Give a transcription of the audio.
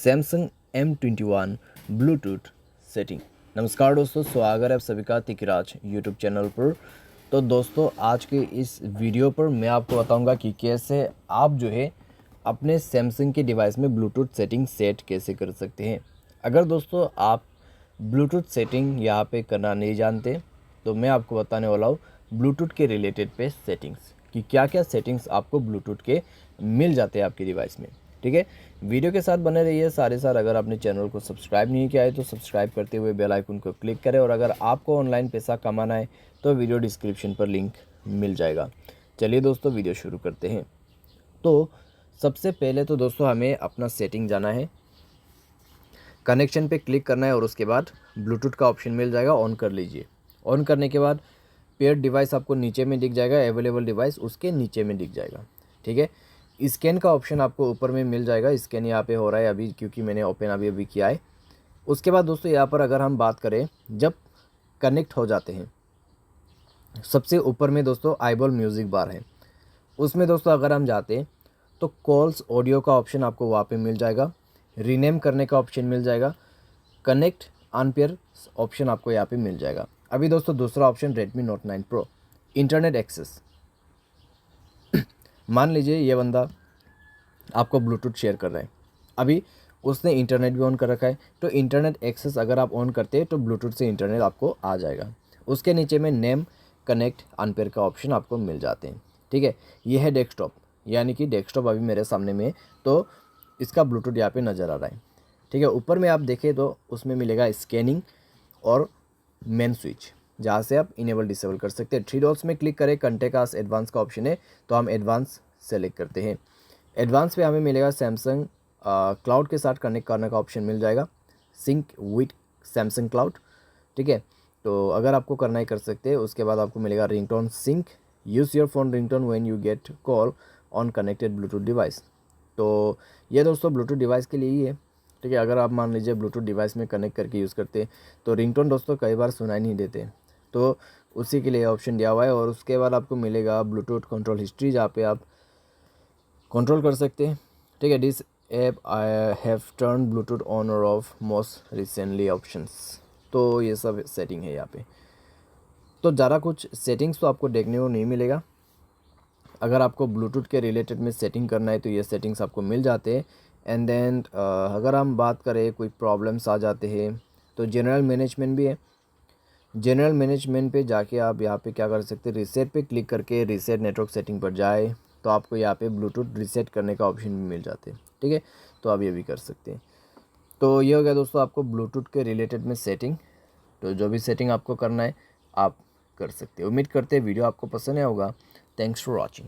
Samsung M21 Bluetooth setting. नमस्कार दोस्तों, स्वागत है आप सभी का तिकराज यूट्यूब चैनल पर। तो दोस्तों, आज के इस वीडियो पर मैं आपको बताऊंगा कि कैसे आप जो है अपने सैमसंग के डिवाइस में ब्लूटूथ सेटिंग सेट कैसे कर सकते हैं। अगर दोस्तों आप ब्लूटूथ सेटिंग यहाँ पे करना नहीं जानते तो मैं आपको बताने वाला हूँ ब्लूटूथ के रिलेटेड पे सेटिंग्स कि क्या क्या सेटिंग्स आपको ब्लूटूथ के मिल जाते हैं आपके डिवाइस में। ठीक है, वीडियो के साथ बने रहिए सारे साथ। अगर आपने चैनल को सब्सक्राइब नहीं किया है तो सब्सक्राइब करते हुए बेल आइकन को क्लिक करें, और अगर आपको ऑनलाइन पैसा कमाना है तो वीडियो डिस्क्रिप्शन पर लिंक मिल जाएगा। चलिए दोस्तों, वीडियो शुरू करते हैं। तो सबसे पहले तो दोस्तों हमें अपना सेटिंग जाना है, कनेक्शन पे क्लिक करना है और उसके बाद ब्लूटूथ का ऑप्शन मिल जाएगा, ऑन कर लीजिए। ऑन करने के बाद पेयर्ड डिवाइस आपको नीचे में दिख जाएगा, अवेलेबल डिवाइस उसके नीचे में दिख जाएगा। ठीक है, स्कैन का ऑप्शन आपको ऊपर में मिल जाएगा। स्कैन यहाँ पे हो रहा है अभी, क्योंकि मैंने ओपन अभी किया है। उसके बाद दोस्तों यहाँ पर अगर हम बात करें, जब कनेक्ट हो जाते हैं, सबसे ऊपर में दोस्तों आईबॉल म्यूज़िक बार है, उसमें दोस्तों अगर हम जाते हैं तो कॉल्स ऑडियो का ऑप्शन आपको वहाँ पे मिल जाएगा, रीनेम करने का ऑप्शन मिल जाएगा, कनेक्ट अनपेयर ऑप्शन आपको यहाँ पे मिल जाएगा। अभी दोस्तों दूसरा option Redmi Note 9 Pro, internet access. मान लीजिए ये बंदा आपको ब्लूटूथ शेयर कर रहा है, अभी उसने इंटरनेट भी ऑन कर रखा है, तो इंटरनेट एक्सेस अगर आप ऑन करते हैं तो ब्लूटूथ से इंटरनेट आपको आ जाएगा। उसके नीचे में नेम, कनेक्ट, अनपेयर का ऑप्शन आपको मिल जाते हैं। ठीक है, ये है डेस्कटॉप, यानी कि डेस्कटॉप अभी मेरे सामने में है तो इसका ब्लूटूथ यहाँ पे नज़र आ रहा है। ठीक है, ऊपर में आप देखें तो उसमें मिलेगा स्कैनिंग और मेन स्विच, जहाँ से आप इनेबल डिसेबल कर सकते हैं। 3 डॉट्स में क्लिक करें, कंटेक्ट एडवांस का ऑप्शन है तो हम एडवांस सेलेक्ट करते हैं। एडवांस पे हमें मिलेगा सैमसंग क्लाउड के साथ कनेक्ट करने का ऑप्शन मिल जाएगा, सिंक विथ सैमसंग क्लाउड। ठीक है, तो अगर आपको करना ही कर सकते हैं। उसके बाद आपको मिलेगा ringtone sync, use your phone ringtone when you get call on connected Bluetooth device. तो ये दोस्तों ब्लूटूथ डिवाइस के लिए ही है। ठीक है, अगर आप मान लीजिए ब्लूटूथ डिवाइस में कनेक्ट करके यूज़ करते हैं तो रिंगटोन दोस्तों कई बार सुनाई नहीं देते, तो उसी के लिए ऑप्शन दिया हुआ है। और उसके बाद आपको मिलेगा ब्लूटूथ कंट्रोल हिस्ट्री, जहाँ पे आप कंट्रोल कर सकते हैं। ठीक है, this app I have turn Bluetooth on और ऑफ मोस्ट रिसेंटली ऑप्शंस। तो ये सब सेटिंग है यहाँ पे। तो ज़्यादा कुछ सेटिंग्स तो आपको देखने को नहीं मिलेगा। अगर आपको ब्लूटूथ के रिलेटेड में सेटिंग करना है तो ये सेटिंग्स आपको मिल जाते हैं। एंड देन अगर हम बात करें कोई प्रॉब्लम्स आ जाते हैं तो जनरल मैनेजमेंट भी है। जनरल मैनेजमेंट पे जाके आप यहाँ पे क्या कर सकते हैं, रीसेट पे क्लिक करके रीसेट नेटवर्क सेटिंग पर जाए तो आपको यहाँ पे ब्लूटूथ रीसेट करने का ऑप्शन भी मिल जाते हैं। ठीक है, तो आप ये भी कर सकते हैं। तो ये हो गया दोस्तों आपको ब्लूटूथ के रिलेटेड में सेटिंग। तो जो भी सेटिंग आपको करना है आप कर सकते हैं। उम्मीद करते हैं वीडियो आपको पसंद आया होगा। Thanks for watching.